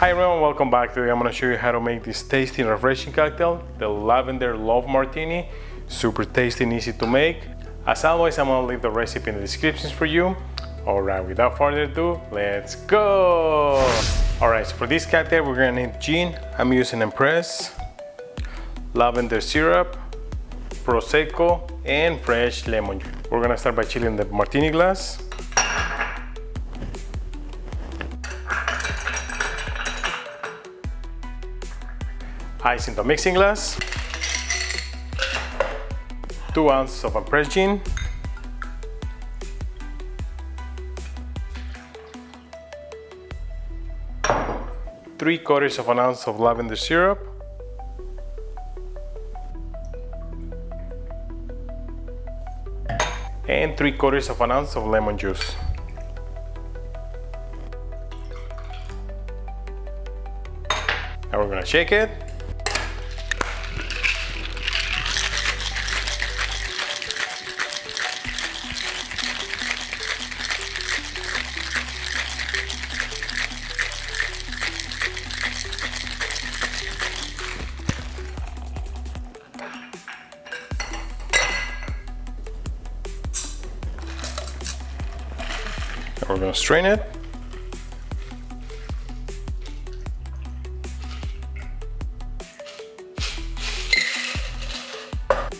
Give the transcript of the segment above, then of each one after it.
Hi everyone, welcome back. Today I'm going to show you how to make this tasty and refreshing cocktail, the Lavender Love Martini. Super tasty and easy to make. As always, I'm going to leave the recipe in the descriptions for you. Alright, without further ado, let's go! Alright, so for this cocktail we're going to need gin. I'm using Empress, lavender syrup, prosecco, and fresh lemon juice. We're going to start by chilling the martini glass. Ice in the mixing glass, 2 ounces of Empress Gin, ¾ of an ounce of lavender syrup, and ¾ of an ounce of lemon juice. Now we're gonna shake it. We're going to strain it.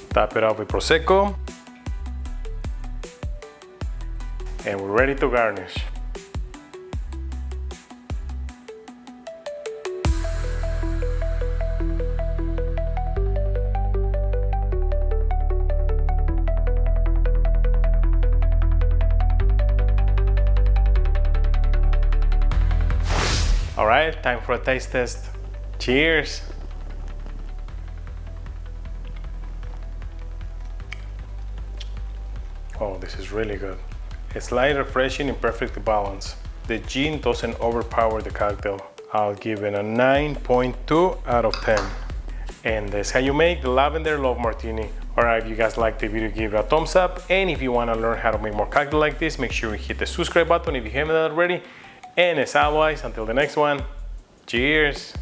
Top it off with prosecco. And we're ready to garnish. All right, time for a taste test. Cheers. Oh, this is really good. It's light, refreshing, and perfectly balanced. The gin doesn't overpower the cocktail. I'll give it a 9.2 out of 10. And that's how you make the Lavender Love Martini. Alright, if you guys liked the video, give it a thumbs up. And if you want to learn how to make more cocktails like this, make sure you hit the subscribe button if you haven't already. And as always, until the next one, cheers!